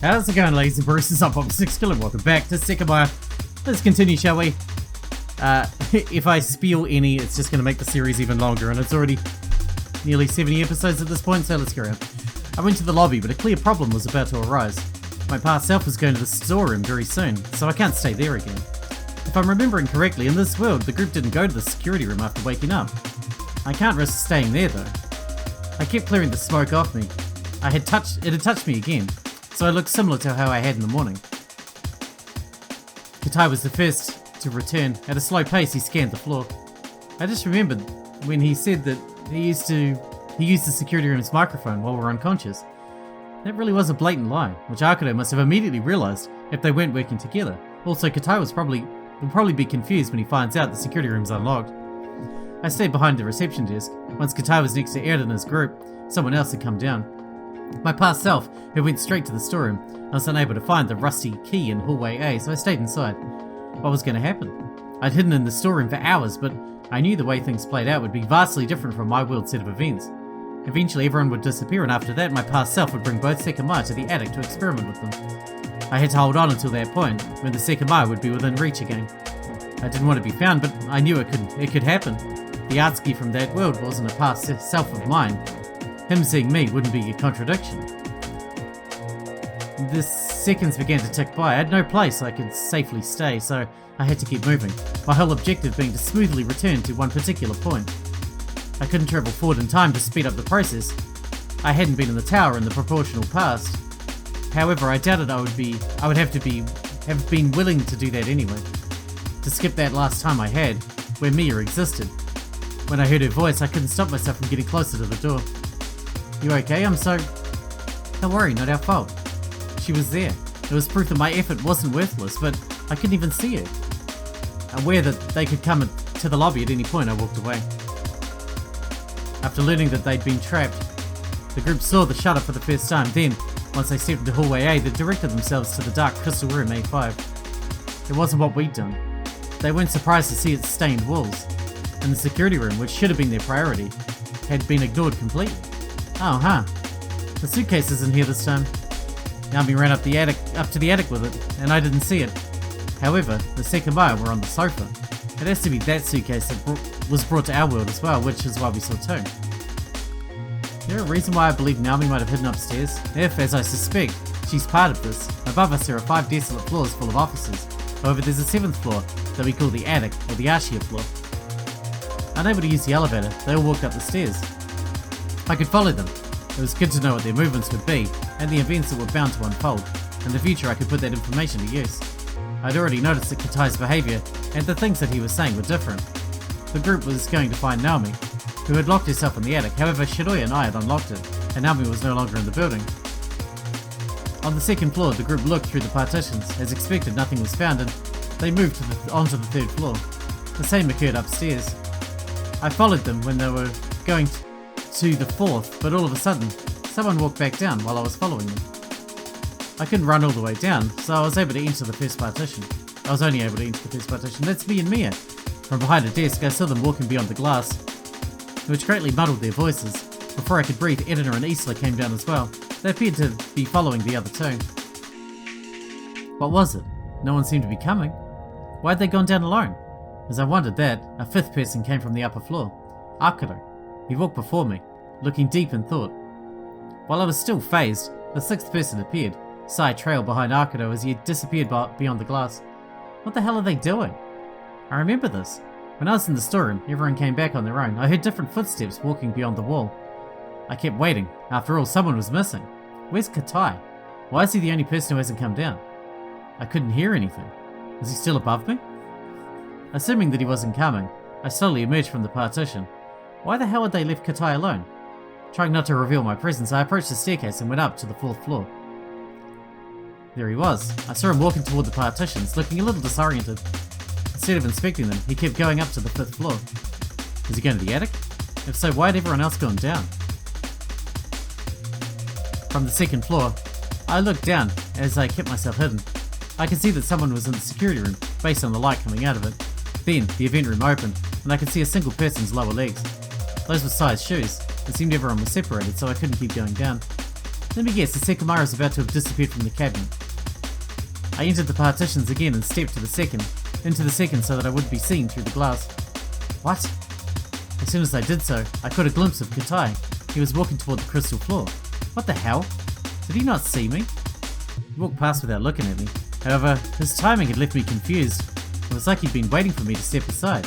How's it going, ladies and bruisers? I'm Sixkilla. Welcome back to Sekimeiya. Let's continue, shall we? If I spiel any, it's just going to make the series even longer, and it's already nearly 70 episodes at this point, so let's go around. I went to the lobby, but a clear problem was about to arise. My past self was going to the storeroom very soon, so I can't stay there again. If I'm remembering correctly, in this world, the group didn't go to the security room after waking up. I can't risk staying there, though. I kept clearing the smoke off me. It had touched me again, so I looked similar to how I had in the morning. Katai was the first to return. At a slow pace, he scanned the floor. I just remembered when he said that he used the security room's microphone while we were unconscious. That really was a blatant lie, which Arcado must have immediately realised if they weren't working together. Also, Katai will probably be confused when he finds out the security room's unlocked. I stayed behind the reception desk. Once Katai was next to Ed and his group, someone else had come down. My past self, who went straight to the storeroom, I was unable to find the rusty key in hallway A, so I stayed inside. What was going to happen? I'd hidden in the storeroom for hours, but I knew the way things played out would be vastly different from my world set of events. Eventually everyone would disappear, and after that my past self would bring both Sekimeiya to the attic to experiment with them. I had to hold on until that point, when the Sekimeiya would be within reach again. I didn't want to be found, but I knew it could happen. The Artsuki from that world wasn't a past self of mine. Him seeing me wouldn't be a contradiction. The seconds began to tick by. I had no place I could safely stay, so I had to keep moving, my whole objective being to smoothly return to one particular point. I couldn't travel forward in time to speed up the process. I hadn't been in the tower in the proportional past. However, I doubted I would have been willing to do that anyway. To skip that last time I had, where Mia existed. When I heard her voice, I couldn't stop myself from getting closer to the door. "You okay? Don't worry, not our fault." She was there. It was proof that my effort wasn't worthless, but I couldn't even see her. Aware that they could come to the lobby at any point, I walked away. After learning that they'd been trapped, the group saw the shutter for the first time. Then, once they stepped into hallway A, they directed themselves to the dark crystal room A5. It wasn't what we'd done. They weren't surprised to see its stained walls, and the security room, which should have been their priority, had been ignored completely. Oh, huh. The suitcase isn't here this time. Naomi ran up to the attic with it, and I didn't see it. However, the Sekimeiya were on the sofa. It has to be that suitcase that was brought to our world as well, which is why we saw two. Is there a reason why I believe Naomi might have hidden upstairs? If, as I suspect, she's part of this, above us there are 5 desolate floors full of offices. However, there's a 7th floor that we call the attic, or the Ashiya floor. Unable to use the elevator, they all walked up the stairs. I could follow them. It was good to know what their movements would be, and the events that were bound to unfold. In the future I could put that information to use. I'd already noticed that Katai's behaviour and the things that he was saying were different. The group was going to find Naomi, who had locked herself in the attic. However, Shiroya and I had unlocked it, and Naomi was no longer in the building. On the 2nd floor, the group looked through the partitions. As expected, nothing was found, and they moved onto the 3rd floor. The same occurred upstairs. I followed them when they were going to the 4th, but all of a sudden, someone walked back down while I was following them. I couldn't run all the way down, so I was able to enter the first partition. I was only able to enter the first partition. That's me and Mia. From behind a desk, I saw them walking beyond the glass, which greatly muddled their voices. Before I could breathe, Edina and Isla came down as well. They appeared to be following the other two. What was it? No one seemed to be coming. Why had they gone down alone? As I wondered that, a 5th person came from the upper floor. Arcado. He walked before me, looking deep in thought. While I was still phased, the 6th person appeared. Sai trailed behind Arcado as he had disappeared beyond the glass. What the hell are they doing? I remember this. When I was in the storeroom, everyone came back on their own. I heard different footsteps walking beyond the wall. I kept waiting. After all, someone was missing. Where's Katai? Why is he the only person who hasn't come down? I couldn't hear anything. Was he still above me? Assuming that he wasn't coming, I slowly emerged from the partition. Why the hell had they left Katai alone? Trying not to reveal my presence, I approached the staircase and went up to the 4th floor. There he was. I saw him walking toward the partitions, looking a little disoriented. Instead of inspecting them, he kept going up to the 5th floor. Was he going to the attic? If so, why had everyone else gone down? From the 2nd floor, I looked down as I kept myself hidden. I could see that someone was in the security room, based on the light coming out of it. Then, the event room opened, and I could see a single person's lower legs. Those were Sai's shoes. It seemed everyone was separated, so I couldn't keep going down. Let me guess, the Sekimeiya is about to have disappeared from the cabinet. I entered the partitions again and stepped into the second so that I wouldn't be seen through the glass. What? As soon as I did so, I caught a glimpse of Katai. He was walking toward the crystal floor. What the hell? Did he not see me? He walked past without looking at me. However, his timing had left me confused. It was like he'd been waiting for me to step aside.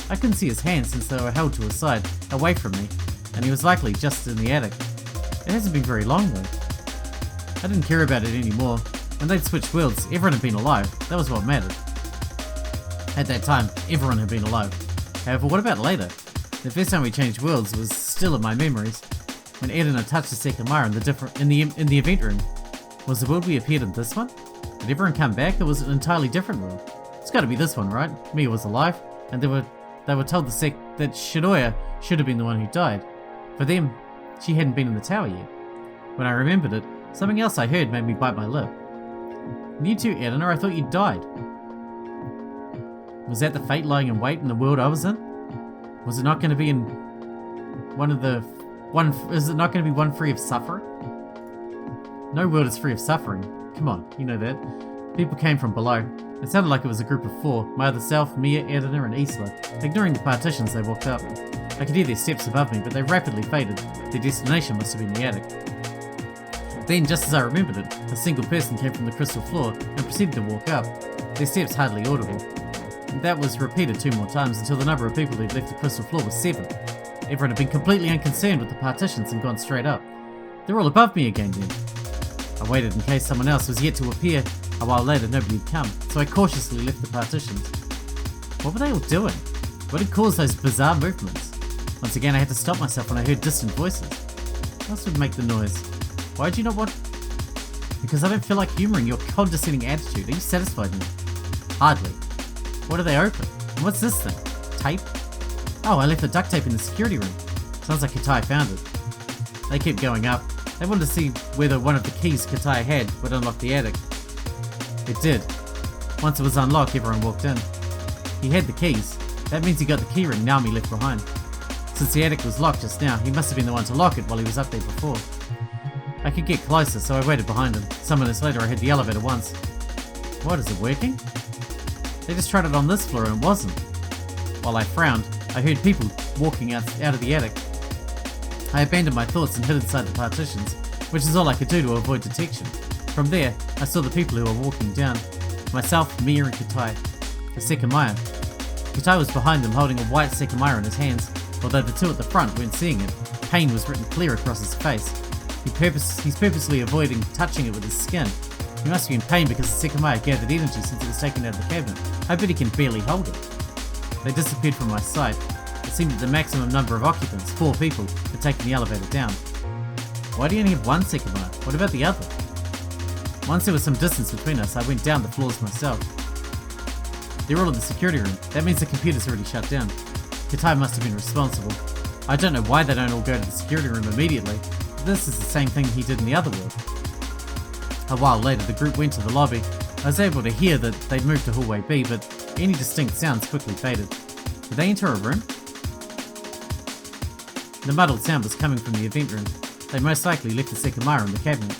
I couldn't see his hands since they were held to his side, away from me, and he was likely just in the attic. It hasn't been very long though. I didn't care about it anymore. When they'd switched worlds, everyone had been alive. That was what mattered. At that time, everyone had been alive. However, what about later? The first time we changed worlds was still in my memories. When Ed and I touched the Sekimeiya in the event room. Was the world we appeared in this one? Did everyone come back, or was it an entirely different world? It's gotta be this one, right? Mia was alive, and they were told that Shidoya should have been the one who died. For them, she hadn't been in the tower yet. When I remembered it, something else I heard made me bite my lip. And you too, Edna, I thought you'd died. Was that the fate lying in wait in the world I was in? Was it not going to be in is it not going to be one free of suffering? No world is free of suffering. Come on, you know that. People came from below. It sounded like it was a group of four, my other self, Mia, Edna, and Isla. Ignoring the partitions, they walked up. I could hear their steps above me, but they rapidly faded. Their destination must have been the attic. Then, just as I remembered it, a single person came from the crystal floor and proceeded to walk up, their steps hardly audible. That was repeated 2 more times until the number of people who'd left the crystal floor was 7. Everyone had been completely unconcerned with the partitions and gone straight up. They're all above me again then. I waited in case someone else was yet to appear. A while later, nobody had come, so I cautiously left the partitions. What were they all doing? What had caused those bizarre movements? Once again, I had to stop myself when I heard distant voices. What else would make the noise? Why did you not want... Because I don't feel like humouring your condescending attitude. Are you satisfied now? Hardly. What are they open? And what's this thing? Tape? Oh, I left the duct tape in the security room. Sounds like Katai found it. They kept going up. They wanted to see whether one of the keys Katai had would unlock the attic. It did. Once it was unlocked, everyone walked in. He had the keys. That means he got the keyring Naomi left behind. Since the attic was locked just now, he must have been the one to lock it while he was up there before. I could get closer, so I waited behind him. Some minutes later, I hit the elevator once. What, is it working? They just tried it on this floor and it wasn't. While I frowned, I heard people walking out of the attic. I abandoned my thoughts and hid inside the partitions, which is all I could do to avoid detection. From there, I saw the people who were walking down. Myself, Mia, and Katai. The Sekimeiya. Katai was behind them, holding a white Sekimeiya in his hands, although the two at the front weren't seeing it. Pain was written clear across his face. He's purposely avoiding touching it with his skin. He must be in pain because the Sekimeiya gathered energy since it was taken out of the cabinet. I bet he can barely hold it. They disappeared from my sight. It seemed that the maximum number of occupants, 4 people, had taken the elevator down. Why do you only have one Sekimeiya? What about the other? Once there was some distance between us, I went down the floors myself. They're all in the security room. That means the computer's already shut down. Katai must have been responsible. I don't know why they don't all go to the security room immediately. This is the same thing he did in the other world. A while later, the group went to the lobby. I was able to hear that they'd moved to hallway B, but any distinct sounds quickly faded. Did they enter a room? The muddled sound was coming from the event room. They most likely left the Sekimeiya in the cabinet.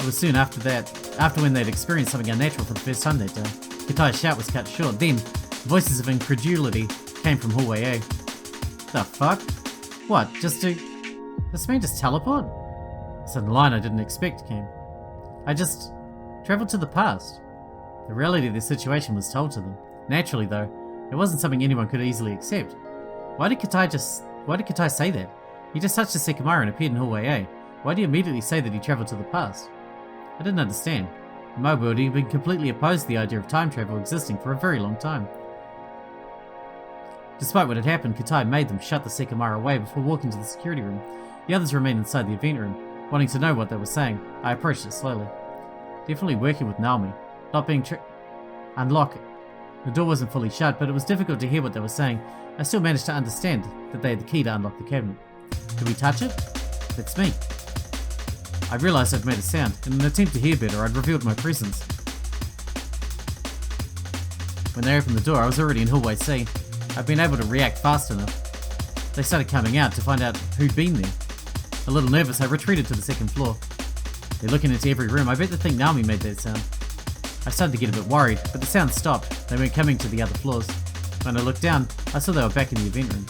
It was soon after when they'd experienced something unnatural for the first time that day. Katai's shout was cut short. Then, voices of incredulity came from hallway A. The fuck? What, this man just teleport? A sudden line I didn't expect came. I just travelled to the past. The reality of their situation was told to them. Naturally though, it wasn't something anyone could easily accept. Why did Katai say that? He just touched the Sekimeiya and appeared in hallway A. Why did he immediately say that he travelled to the past? I didn't understand. In my world, he had been completely opposed to the idea of time travel existing for a very long time. Despite what had happened, Katai made them shut the Sekimeiya away before walking to the security room. The others remained inside the event room, wanting to know what they were saying. I approached it slowly. Definitely working with Naomi. Not being unlock it. The door wasn't fully shut, but it was difficult to hear what they were saying. I still managed to understand that they had the key to unlock the cabinet. Did we touch it? That's me. I realised I'd made a sound. In an attempt to hear better, I'd revealed my presence. When they opened the door, I was already in hallway C. I'd been able to react fast enough. They started coming out to find out who'd been there. A little nervous, I retreated to the second floor. They're looking into every room. I bet they think Naomi made that sound. I started to get a bit worried, but the sound stopped. They weren't coming to the other floors. When I looked down, I saw they were back in the event room.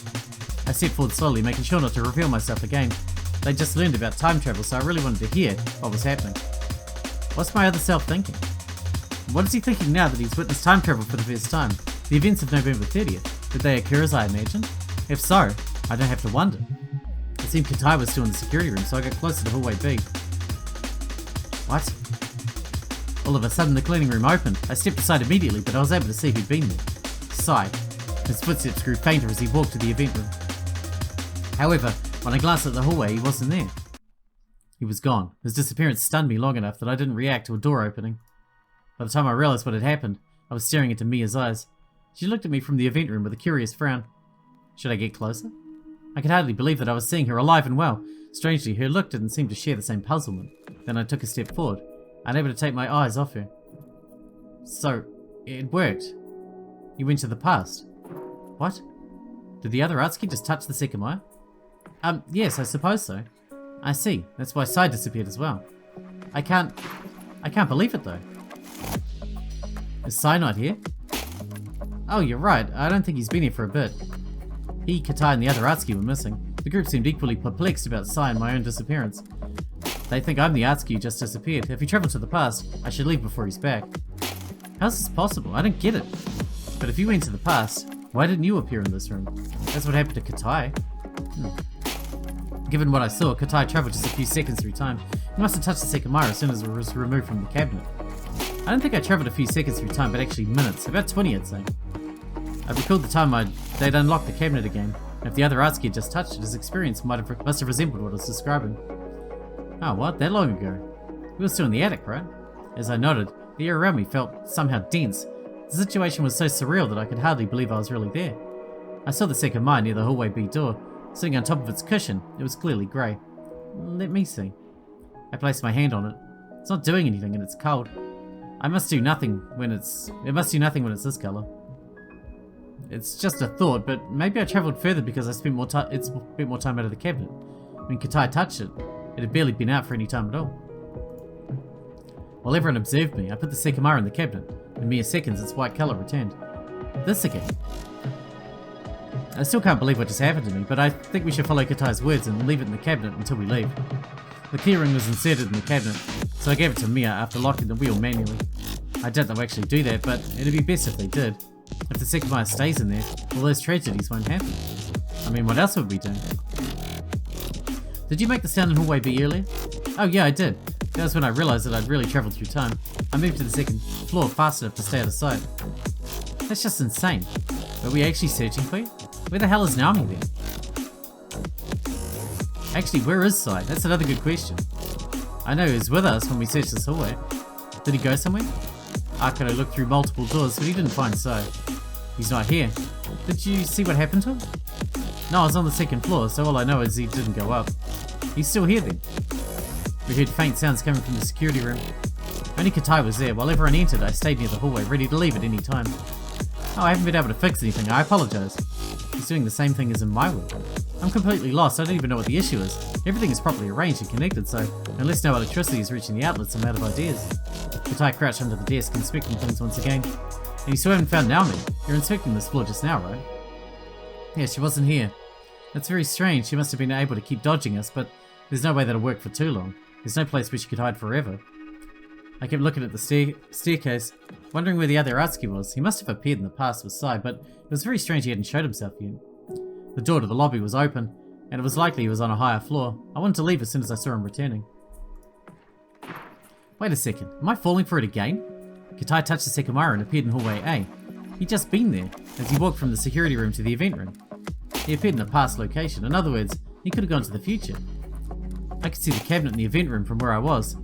I stepped forward slowly, making sure not to reveal myself again. They just learned about time travel, so I really wanted to hear what was happening. What's my other self thinking? What is he thinking now that he's witnessed time travel for the first time? The events of November 30th. Did they occur as I imagined? If so, I don't have to wonder. It seemed Katai was still in the security room, so I got closer to hallway B. What? All of a sudden, the cleaning room opened. I stepped aside immediately, but I was able to see who'd been there. Sigh. His footsteps grew fainter as he walked to the event room. However, when I glanced at the hallway, he wasn't there. He was gone. His disappearance stunned me long enough that I didn't react to a door opening. By the time I realized what had happened, I was staring into Mia's eyes. She looked at me from the event room with a curious frown. Should I get closer? I could hardly believe that I was seeing her alive and well. Strangely, her look didn't seem to share the same puzzlement. Then I took a step forward, unable to take my eyes off her. So, it worked. You went to the past. What? Did the other Atsuki just touch the Sekimeiya? Yes, I suppose so. I see. That's why Sai disappeared as well. I can't believe it though. Is Sai not here? Oh, you're right. I don't think he's been here for a bit. He, Katai, and the other Atsuki were missing. The group seemed equally perplexed about Sai and my own disappearance. They think I'm the Atsuki who just disappeared. If he travelled to the past, I should leave before he's back. How's this possible? I don't get it. But if you went to the past, why didn't you appear in this room? That's what happened to Katai. Given what I saw, Katai travelled just a few seconds through time. He must have touched the Sekimeiya as soon as it was removed from the cabinet. I don't think I travelled a few seconds through time, but actually minutes. About 20, I'd say. I recalled the time they'd unlocked the cabinet again. And if the other Atsuki had just touched it, his experience must have resembled what I was describing. Oh, what? That long ago? We were still in the attic, right? As I nodded, the air around me felt somehow dense. The situation was so surreal that I could hardly believe I was really there. I saw the Sekimeiya near the hallway B door, sitting on top of its cushion. It was clearly grey. Let me see. I placed my hand on it. It's not doing anything and it's cold. It must do nothing when it's this colour. It's just a thought, but maybe I travelled further because I spent more time out of the cabinet. When Katai touched it, it had barely been out for any time at all. While everyone observed me, I put the Sekimeiya in the cabinet. In mere seconds, its white colour returned. This again. I still can't believe what just happened to me, but I think we should follow Katai's words and leave it in the cabinet until we leave. The keyring was inserted in the cabinet, so I gave it to Mia after locking the wheel manually. I doubt they'll actually do that, but it'd be best if they did. If the Sekimeiya stays in there, all those tragedies won't happen. I mean, what else would we do? Did you make the sound in hallway B earlier? Oh yeah, I did. That was when I realised that I'd really travelled through time. I moved to the second floor fast enough to stay out of sight. That's just insane. Are we actually searching for you? Where the hell is Naomi then? Actually, where is Sai? That's another good question. I know he was with us when we searched this hallway. Did he go somewhere? Akano looked through multiple doors, but he didn't find Sai. He's not here. Did you see what happened to him? No, I was on the second floor, so all I know is he didn't go up. He's still here then. We heard faint sounds coming from the security room. Only Katai was there. While everyone entered, I stayed near the hallway, ready to leave at any time. Oh, I haven't been able to fix anything. I apologise. He's doing the same thing as in my work. I'm completely lost. I don't even know what the issue is. Everything is properly arranged and connected, so unless no electricity is reaching the outlets, I'm out of ideas. Katai crouched under the desk, inspecting things once again. And you still haven't found Naomi. You're inspecting this floor just now, right? Yeah, she wasn't here. That's very strange. She must have been able to keep dodging us, but there's no way that'll work for too long. There's no place where she could hide forever. I kept looking at the staircase, wondering where the other Atsuki was. He must have appeared in the past with Sai, but it was very strange he hadn't showed himself yet. The door to the lobby was open, and it was likely he was on a higher floor. I wanted to leave as soon as I saw him returning. Wait a second, am I falling for it again? Katai touched the Sekimeiya and appeared in hallway A. He'd just been there, as he walked from the security room to the event room. He appeared in a past location. In other words, he could have gone to the future. I could see the cabinet in the event room from where I was.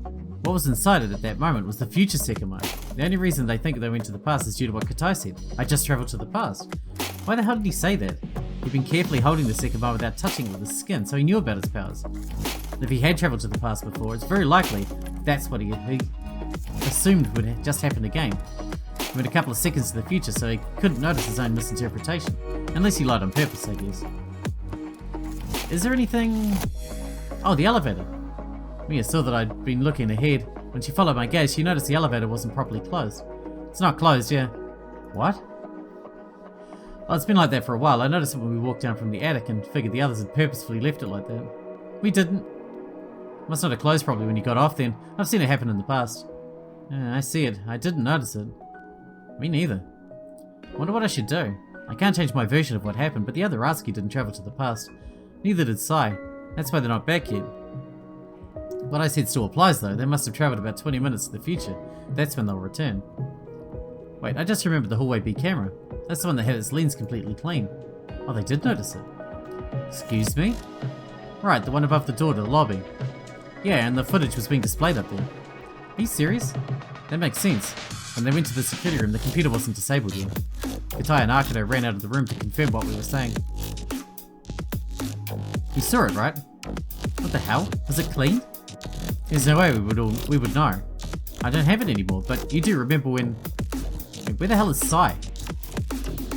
What was inside it at that moment was the future Sekimeiya. The only reason they think they went to the past is due to what Katai said. I just travelled to the past. Why the hell did he say that? He'd been carefully holding the Sekimeiya without touching it with his skin, so he knew about its powers. If he had travelled to the past before, it's very likely that's what he assumed would just happen again. He went a couple of seconds to the future, so he couldn't notice his own misinterpretation. Unless he lied on purpose, I guess. Is there anything... Oh, the elevator. Mia saw that I'd been looking ahead. When she followed my gaze, she noticed the elevator wasn't properly closed. It's not closed, yeah. What? Well, it's been like that for a while. I noticed it when we walked down from the attic and figured the others had purposefully left it like that. We didn't. Must not have closed properly when you got off then. I've seen it happen in the past. I see it. I didn't notice it. Me neither. Wonder what I should do. I can't change my version of what happened, but the other Aski didn't travel to the past. Neither did Sai. That's why they're not back yet. What I said still applies though. They must have travelled about 20 minutes to the future. That's when they'll return. Wait, I just remembered the hallway B camera. That's the one that had its lens completely clean. Oh, they did notice it. Excuse me? Right, the one above the door to the lobby. Yeah, and the footage was being displayed up there. Are you serious? That makes sense. When they went to the security room, the computer wasn't disabled yet. Kitai and Arcado ran out of the room to confirm what we were saying. You saw it, right? What the hell? Was it cleaned? There's no way we would know. I don't have it anymore, but you do remember when... Wait, where the hell is Sai?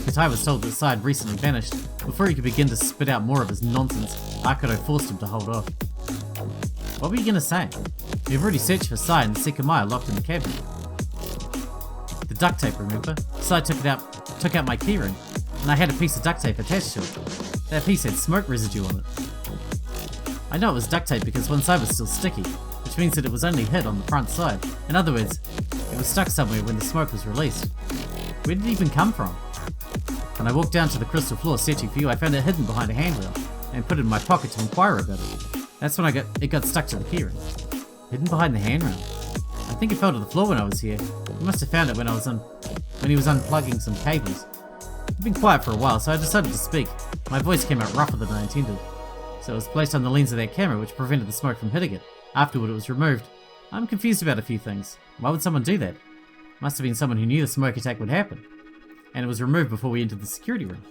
Kitai was told that Sai had recently vanished. Before he could begin to spit out more of his nonsense, Arcado forced him to hold off. What were you gonna say? We've already searched for Sai and the Sekimeiya locked in the cabinet. The duct tape, remember? Sai took out my keyring, and I had a piece of duct tape attached to it. That piece had smoke residue on it. I know it was duct tape because one side was still sticky, which means that it was only hit on the front side. In other words, it was stuck somewhere when the smoke was released. Where did it even come from? When I walked down to the crystal floor searching for you, I found it hidden behind a handrail, and put it in my pocket to inquire about it. That's when it got stuck to the keyring. Hidden behind the handrail. I think it fell to the floor when I was here. You must have found it when he was unplugging some cables. I've been quiet for a while, so I decided to speak. My voice came out rougher than I intended. So it was placed on the lens of that camera, which prevented the smoke from hitting it. Afterward, it was removed. I'm confused about a few things. Why would someone do that? Must have been someone who knew the smoke attack would happen. And it was removed before we entered the security room.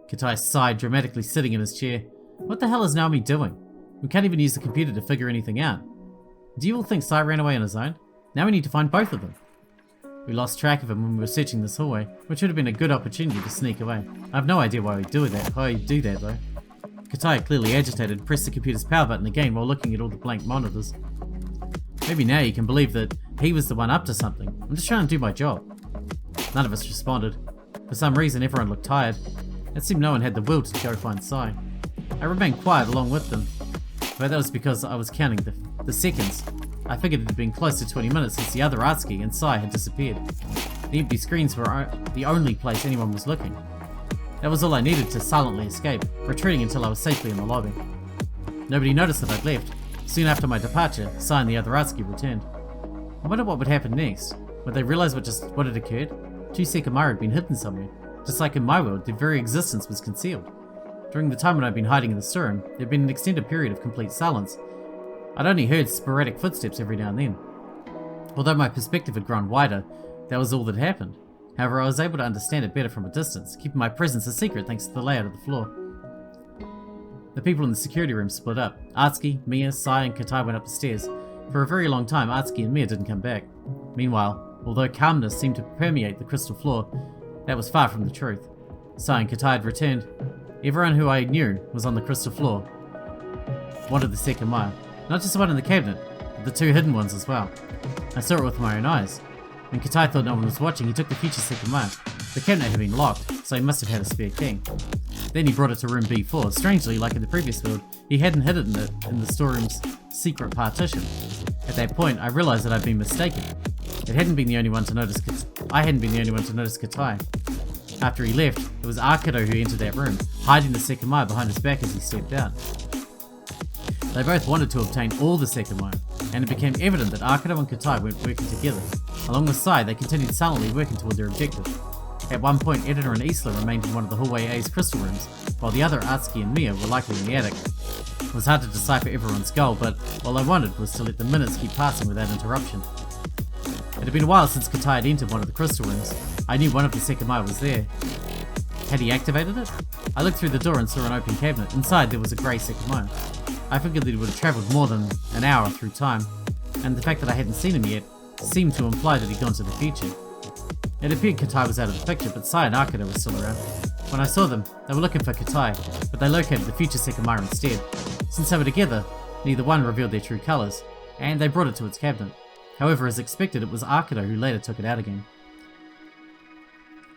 Kitai sighed, dramatically sitting in his chair. What the hell is Naomi doing? We can't even use the computer to figure anything out. Do you all think Sai ran away on his own? Now we need to find both of them. We lost track of him when we were searching this hallway, which would have been a good opportunity to sneak away. I have no idea why we do that though. Kitai, clearly agitated, pressed the computer's power button again while looking at all the blank monitors. Maybe now you can believe that he was the one up to something. I'm just trying to do my job. None of us responded. For some reason, everyone looked tired. It seemed no one had the will to go find Sai. I remained quiet along with them, but that was because I was counting the seconds. I figured it had been close to 20 minutes since the other Atsuki and Sai had disappeared. The empty screens were the only place anyone was looking. That was all I needed to silently escape, retreating until I was safely in the lobby. Nobody noticed that I'd left. Soon after my departure, Sai and the other Atsuki returned. I wonder what would happen next. Would they realize what had occurred? Two Sekimeiya had been hidden somewhere. Just like in my world, their very existence was concealed. During the time when I'd been hiding in the storeroom, there'd been an extended period of complete silence. I'd only heard sporadic footsteps every now and then. Although my perspective had grown wider, that was all that happened. However, I was able to understand it better from a distance, keeping my presence a secret thanks to the layout of the floor. The people in the security room split up. Atsuki, Mia, Sai, and Kitai went up the stairs. For a very long time, Atsuki and Mia didn't come back. Meanwhile, although calmness seemed to permeate the crystal floor, that was far from the truth. Sai and Kitai had returned. Everyone who I knew was on the crystal floor. One of the Sekimeiya. Not just the one in the cabinet, but the two hidden ones as well. I saw it with my own eyes. When Kitai thought no one was watching, he took the future Sekimeiya. The cabinet had been locked, so he must have had a spare key. Then he brought it to room B4. Strangely, like in the previous build, he hadn't hidden it in the storeroom's secret partition. At that point, I realized that I'd been mistaken. I hadn't been the only one to notice Kitai. After he left, it was Arcado who entered that room, hiding the Sekimeiya behind his back as he stepped out. They both wanted to obtain all the Sekimeiya, and it became evident that Arcado and Kitai weren't working together. Along with Sai, they continued silently working toward their objective. At one point, Editor and Isla remained in one of the hallway A's crystal rooms, while the other Atsuki and Mia were likely in the attic. It was hard to decipher everyone's goal, but all I wanted was to let the minutes keep passing without interruption. It had been a while since Kitai had entered one of the crystal rooms. I knew one of the Sekimeiya was there. Had he activated it? I looked through the door and saw an open cabinet. Inside there was a grey Sekimeiya. I figured that he would have travelled more than an hour through time, and the fact that I hadn't seen him yet seemed to imply that he'd gone to the future. It appeared Katai was out of the picture, but Sai and Akira were still around. When I saw them, they were looking for Katai, but they located the future Sekimeiya instead. Since they were together, neither one revealed their true colours, and they brought it to its cabinet. However, as expected, it was Akira who later took it out again.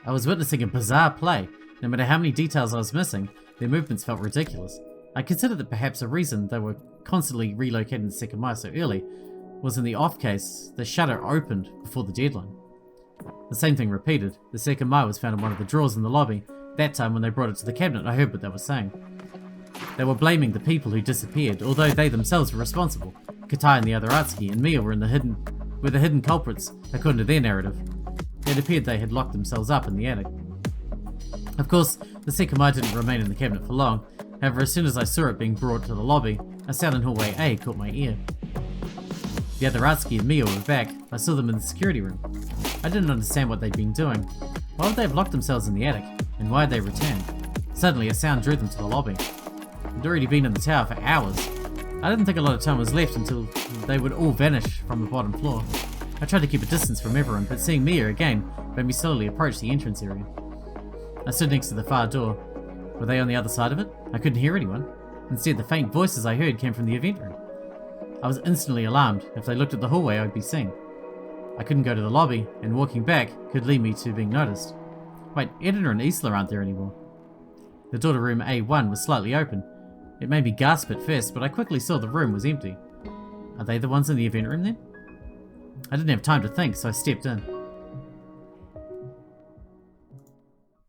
I was witnessing a bizarre play. No matter how many details I was missing, their movements felt ridiculous. I considered that perhaps a reason they were constantly relocating the Sekimeiya so early was in the off case the shutter opened before the deadline. The same thing repeated. The Sekimeiya was found in one of the drawers in the lobby. That time when they brought it to the cabinet, I heard what they were saying. They were blaming the people who disappeared, although they themselves were responsible. Katai and the other Atsuki and Mia were the hidden culprits, according to their narrative. It appeared they had locked themselves up in the attic. Of course, the Sekimeiya didn't remain in the cabinet for long. However, as soon as I saw it being brought to the lobby, a sound in hallway A caught my ear. The other Atsuki and Mia were back. I saw them in the security room. I didn't understand what they'd been doing. Why would they have locked themselves in the attic? And why had they returned? Suddenly, a sound drew them to the lobby. They'd already been in the tower for hours. I didn't think a lot of time was left until they would all vanish from the bottom floor. I tried to keep a distance from everyone, but seeing Mia again made me slowly approach the entrance area. I stood next to the far door. Were they on the other side of it? I couldn't hear anyone. Instead, the faint voices I heard came from the event room. I was instantly alarmed. If they looked at the hallway, I'd be seen. I couldn't go to the lobby, and walking back could lead me to being noticed. Wait, Edna and Isla aren't there anymore. The door to room A1 was slightly open. It made me gasp at first, but I quickly saw the room was empty. Are they the ones in the event room then? I didn't have time to think, so I stepped in.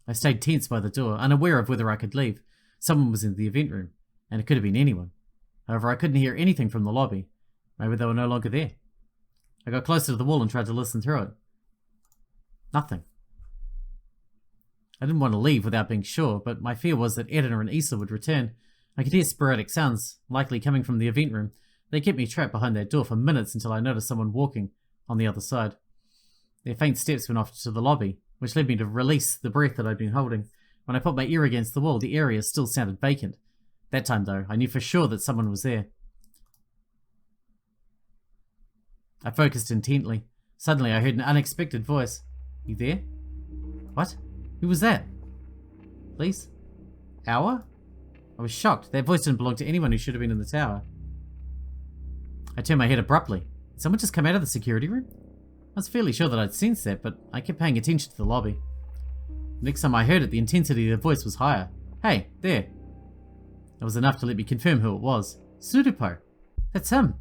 I stayed tense by the door, unaware of whether I could leave. Someone was in the event room, and it could have been anyone. However, I couldn't hear anything from the lobby. Maybe they were no longer there. I got closer to the wall and tried to listen through it. Nothing. I didn't want to leave without being sure, but my fear was that Edna and Issa would return. I could hear sporadic sounds, likely coming from the event room. They kept me trapped behind that door for minutes until I noticed someone walking on the other side. Their faint steps went off to the lobby, which led me to release the breath that I'd been holding. When I put my ear against the wall, the area still sounded vacant. That time, though, I knew for sure that someone was there. I focused intently. Suddenly, I heard an unexpected voice. You there? What? Who was that? Please? Our? I was shocked. That voice didn't belong to anyone who should have been in the tower. I turned my head abruptly. Did someone just come out of the security room? I was fairly sure that I'd sensed that, but I kept paying attention to the lobby. The next time I heard it, the intensity of the voice was higher. Hey, there. That was enough to let me confirm who it was. Suripo. That's him.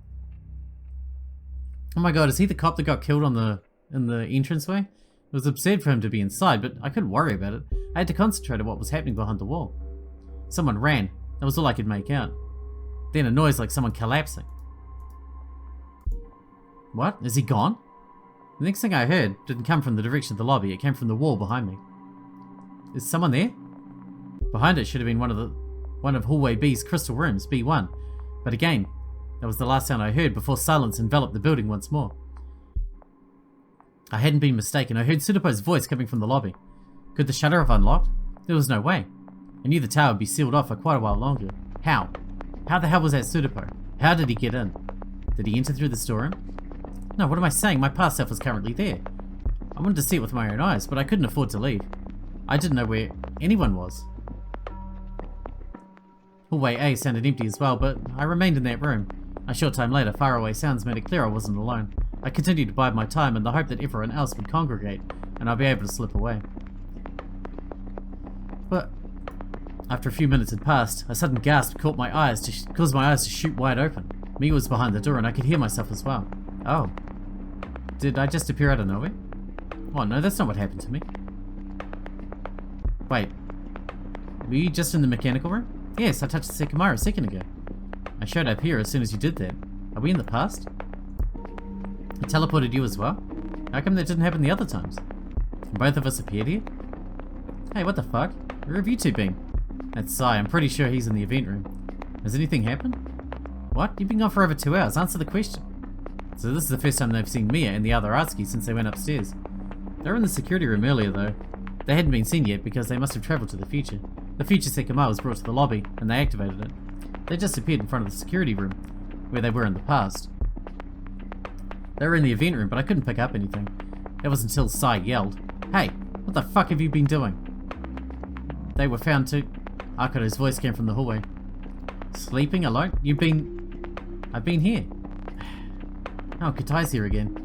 Oh my god, is he the cop that got killed in the entranceway? It was absurd for him to be inside, but I couldn't worry about it. I had to concentrate on what was happening behind the wall. Someone ran. That was all I could make out. Then a noise like someone collapsing. What? Is he gone? The next thing I heard didn't come from the direction of the lobby, it came from the wall behind me. Is someone there? Behind it should have been one of hallway B's crystal rooms, B1. But again, that was the last sound I heard before silence enveloped the building once more. I hadn't been mistaken. I heard Suripo's voice coming from the lobby. Could the shutter have unlocked? There was no way. I knew the tower would be sealed off for quite a while longer. How? How the hell was that Suripo? How did he get in? Did he enter through the storeroom? No, what am I saying? My past self was currently there. I wanted to see it with my own eyes, but I couldn't afford to leave. I didn't know where anyone was. Hallway A sounded empty as well, but I remained in that room. A short time later, faraway sounds made it clear I wasn't alone. I continued to bide my time in the hope that everyone else would congregate, and I'd be able to slip away. But after a few minutes had passed, a sudden gasp caused my eyes to shoot wide open. Mia was behind the door, and I could hear myself as well. Oh. Did I just appear out of nowhere? Oh no, that's not what happened to me. Wait. Were you just in the mechanical room? Yes, I touched the Sekimeiya a second ago. I showed up here as soon as you did that. Are we in the past? I teleported you as well? How come that didn't happen the other times? And both of us appeared here? Hey, what the fuck? Where have you two been? That's Sai, I'm pretty sure he's in the event room. Has anything happened? What? You've been gone for over 2 hours, answer the question. So this is the first time they've seen Mia and the other Atsuki since they went upstairs. They were in the security room earlier though. They hadn't been seen yet because they must have travelled to the future. The future Sekimeiya was brought to the lobby and they activated it. They just appeared in front of the security room, where they were in the past. They were in the event room, but I couldn't pick up anything. That was until Sai yelled, "Hey, what the fuck have you been doing?" They were found too. Akato's voice came from the hallway. "Sleeping alone? I've been here." Oh, Katai's here again.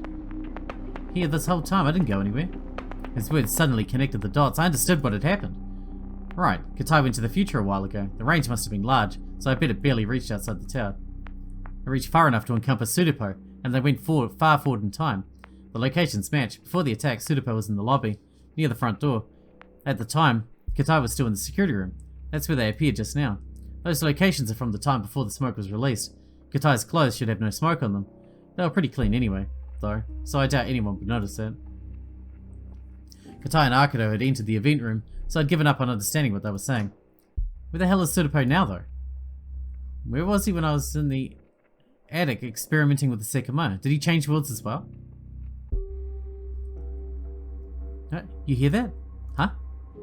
Here this whole time, I didn't go anywhere. His words suddenly connected the dots. I understood what had happened. Right, Katai went to the future a while ago. The range must have been large, so I bet it barely reached outside the tower. It reached far enough to encompass Suripo, and they went far forward in time. The locations match. Before the attack, Suripo was in the lobby, near the front door. At the time, Katai was still in the security room. That's where they appeared just now. Those locations are from the time before the smoke was released. Katai's clothes should have no smoke on them. They were pretty clean anyway, though, so I doubt anyone would notice that. Katai and Akato had entered the event room, so I'd given up on understanding what they were saying. Where the hell is Suripo now, though? Where was he when I was in the attic experimenting with the Sekimeiya? Did he change worlds as well? You hear that? Huh?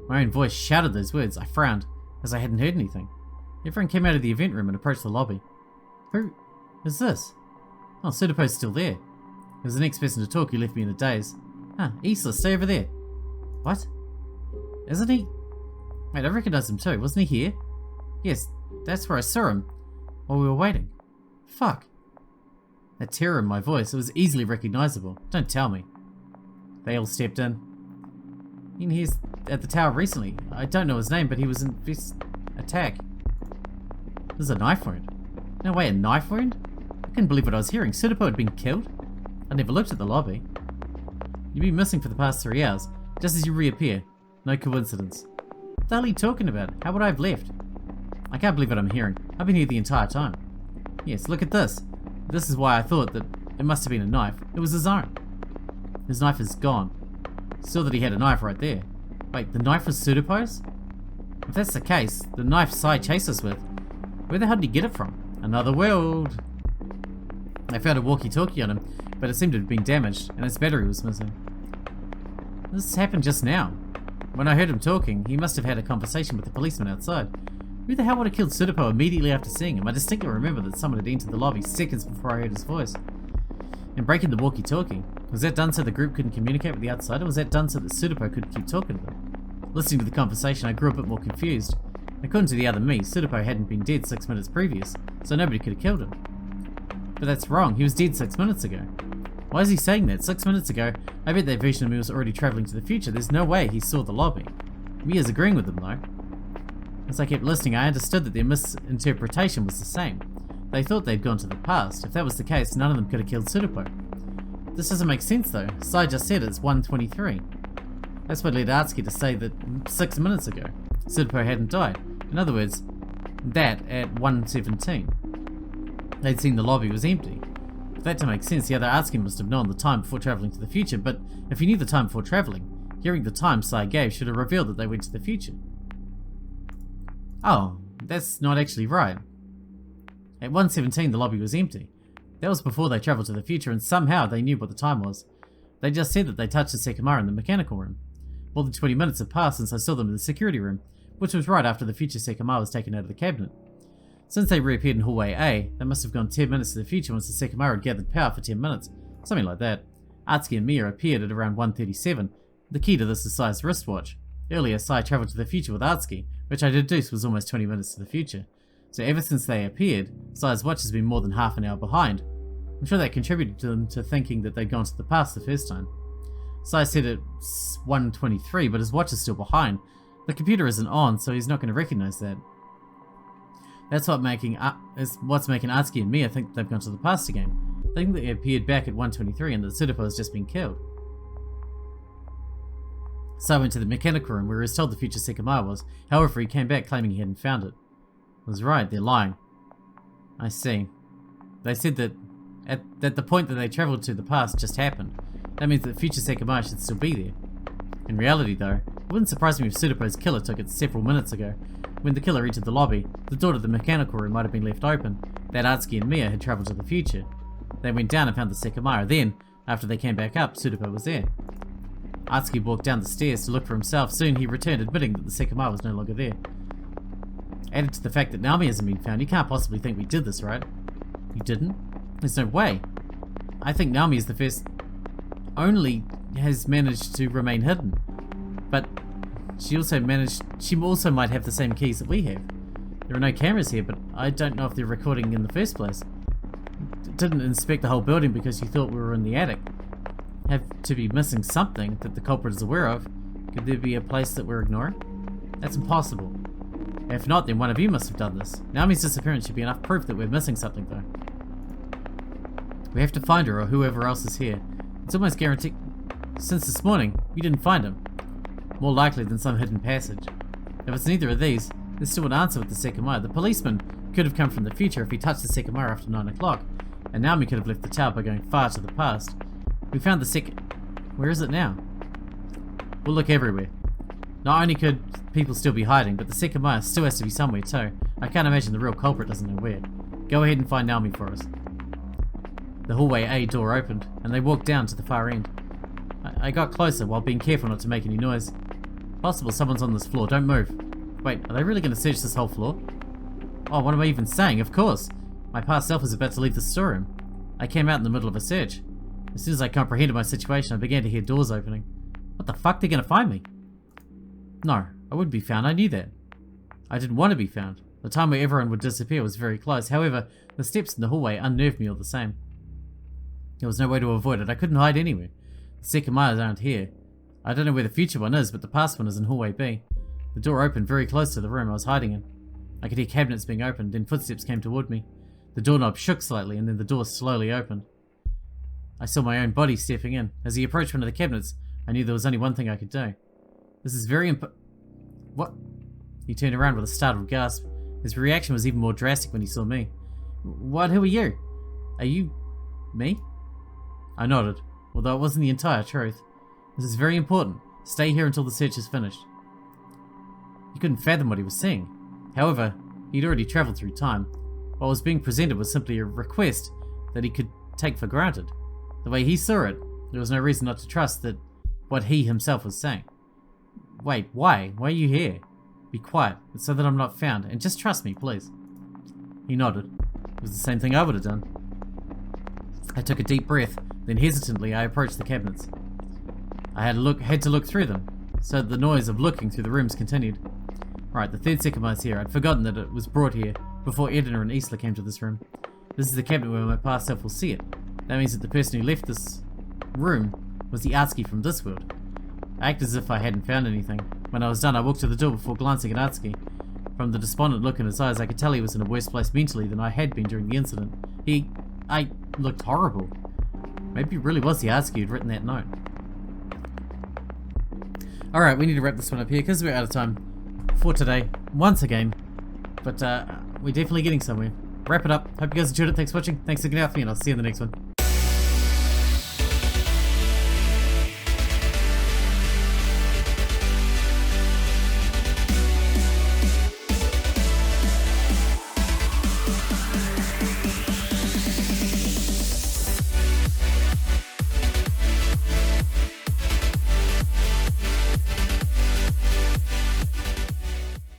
My own voice shouted those words. I frowned, as I hadn't heard anything. Everyone came out of the event room and approached the lobby. Who is this? Oh, Suripo's still there. He was the next person to talk who left me in a daze. Huh, Isla, stay over there. What? Isn't he? Wait, I recognize him too. Wasn't he here? Yes, that's where I saw him while we were waiting. Fuck. That terror in my voice, it was easily recognizable. Don't tell me. They all stepped in. He's at the tower recently. I don't know his name, but he was in this attack. There's a knife wound. No way, a knife wound? I couldn't believe what I was hearing. Suripo had been killed? I never looked at the lobby. You've been missing for the past 3 hours, just as you reappear. No coincidence. What the hell are you talking about? How would I have left? I can't believe what I'm hearing. I've been here the entire time. Yes, look at this. This is why I thought that it must have been a knife. It was his own. His knife is gone. Saw that he had a knife right there. Wait, the knife was Suripo's? If that's the case, the knife Sai chased us with, where the hell did he get it from? Another world. I found a walkie-talkie on him, but it seemed to have been damaged, and its battery was missing. This happened just now. When I heard him talking, he must have had a conversation with the policeman outside. Who the hell would have killed Suripo immediately after seeing him? I distinctly remember that someone had entered the lobby seconds before I heard his voice. And breaking the walkie-talkie, was that done so the group couldn't communicate with the outside, or was that done so that Suripo could keep talking to them? Listening to the conversation, I grew a bit more confused. According to the other me, Suripo hadn't been dead 6 minutes previous, so nobody could have killed him. But that's wrong, he was dead 6 minutes ago. Why is he saying that? 6 minutes ago, I bet that version of me was already travelling to the future. There's no way he saw the lobby. Mia's agreeing with him though. As I kept listening, I understood that their misinterpretation was the same. They thought they'd gone to the past. If that was the case, none of them could have killed Suripo. This doesn't make sense though. Sai just said it's 1:23. That's what led Atsuki to say that 6 minutes ago, Suripo hadn't died. In other words, that at 1:17. They'd seen the lobby was empty. For that to make sense, the other Atsuki must have known the time before travelling to the future, but if he knew the time before travelling, hearing the time Sai gave should have revealed that they went to the future. Oh, that's not actually right. At 1:17 the lobby was empty. That was before they travelled to the future, and somehow they knew what the time was. They just said that they touched the Sekimeiya in the mechanical room. More than 20 minutes had passed since I saw them in the security room, which was right after the future Sekimeiya was taken out of the cabinet. Since they reappeared in hallway A, they must have gone 10 minutes to the future once the Sekimeiya had gathered power for 10 minutes. Something like that. Atsuki and Mia appeared at around 1:37. The key to this is Sai's wristwatch. Earlier, Sai travelled to the future with Atsuki, which I deduced was almost 20 minutes to the future. So ever since they appeared, Sai's watch has been more than half an hour behind. I'm sure that contributed to them to thinking that they'd gone to the past the first time. Sai said it's 1:23, but his watch is still behind. The computer isn't on, so he's not going to recognise that. That's what's making Atsuki and Mia think they've gone to the past again. They think they appeared back at 1:23 and that Suripo has just been killed. Sai went to the mechanical room where he was told the future Sekimeiya was. However, he came back claiming he hadn't found it. I was right, they're lying. I see. They said that at the point that they travelled to the past just happened. That means that future Sekimeiya should still be there. In reality though, it wouldn't surprise me if Suripo's killer took it several minutes ago. When the killer entered the lobby, the door to the mechanical room might have been left open. That Atsuki and Mia had travelled to the future. They went down and found the Sekimeiya. Then, after they came back up, Suripo was there. Atsuki walked down the stairs to look for himself. Soon he returned admitting that the Sekimeiya was no longer there. Added to the fact that Naomi hasn't been found, you can't possibly think we did this, right? You didn't? There's no way. I think Naomi is the first, only has managed to remain hidden. But she also might have the same keys that we have. There are no cameras here, but I don't know if they're recording in the first place. Didn't inspect the whole building because you thought we were in the attic. Have to be missing something that the culprit is aware of. Could there be a place that we're ignoring? That's impossible. If not, then one of you must have done this. Naomi's disappearance should be enough proof that we're missing something, though. We have to find her or whoever else is here. It's almost guaranteed. Since this morning, you didn't find him. More likely than some hidden passage. If it's neither of these, there's still an answer with the Sekimeiya. The policeman could have come from the future if he touched the Sekimeiya after 9 o'clock, and Naomi could have left the tower by going far to the past. We found the Where is it now? We'll look everywhere. Not only could people still be hiding, but the Sekimeiya still has to be somewhere too. I can't imagine the real culprit doesn't know where. Go ahead and find Naomi for us. The hallway A door opened, and they walked down to the far end. I got closer while being careful not to make any noise. Possible someone's on this floor, don't move. Wait, are they really going to search this whole floor? Oh, what am I even saying? Of course! My past self was about to leave the storeroom. I came out in the middle of a search. As soon as I comprehended my situation, I began to hear doors opening. What the fuck? They're going to find me? No, I wouldn't be found, I knew that. I didn't want to be found. The time where everyone would disappear was very close. However, the steps in the hallway unnerved me all the same. There was no way to avoid it. I couldn't hide anywhere. The Sekimeiya aren't here. I don't know where the future one is, but the past one is in hallway B. The door opened very close to the room I was hiding in. I could hear cabinets being opened, then footsteps came toward me. The doorknob shook slightly, and then the door slowly opened. I saw my own body stepping in. As he approached one of the cabinets, I knew there was only one thing I could do. This is very What? He turned around with a startled gasp. His reaction was even more drastic when he saw me. What? Who are you? Are you... me? I nodded, although it wasn't the entire truth. This is very important. Stay here until the search is finished. He couldn't fathom what he was seeing. However, he'd already travelled through time. What was being presented was simply a request that he could take for granted. The way he saw it, there was no reason not to trust that what he himself was saying. Wait, why? Why are you here? Be quiet. It's so that I'm not found, and just trust me, please. He nodded. It was the same thing I would have done. I took a deep breath, then hesitantly I approached the cabinets. I had to look through them, so that the noise of looking through the rooms continued. Right, the third Sekimeiya's here. I'd forgotten that it was brought here before Edna and Isla came to this room. This is the cabinet where my past self will see it. That means that the person who left this room was the Atsuki from this world. I acted as if I hadn't found anything. When I was done, I walked to the door before glancing at Atsuki. From the despondent look in his eyes, I could tell he was in a worse place mentally than I had been during the incident. I looked horrible. Maybe it really was the Atsuki who'd written that note. Alright, we need to wrap this one up here because we're out of time for today, once again. But we're definitely getting somewhere. Wrap it up. Hope you guys enjoyed it. Thanks for watching. Thanks for getting out for me, and I'll see you in the next one.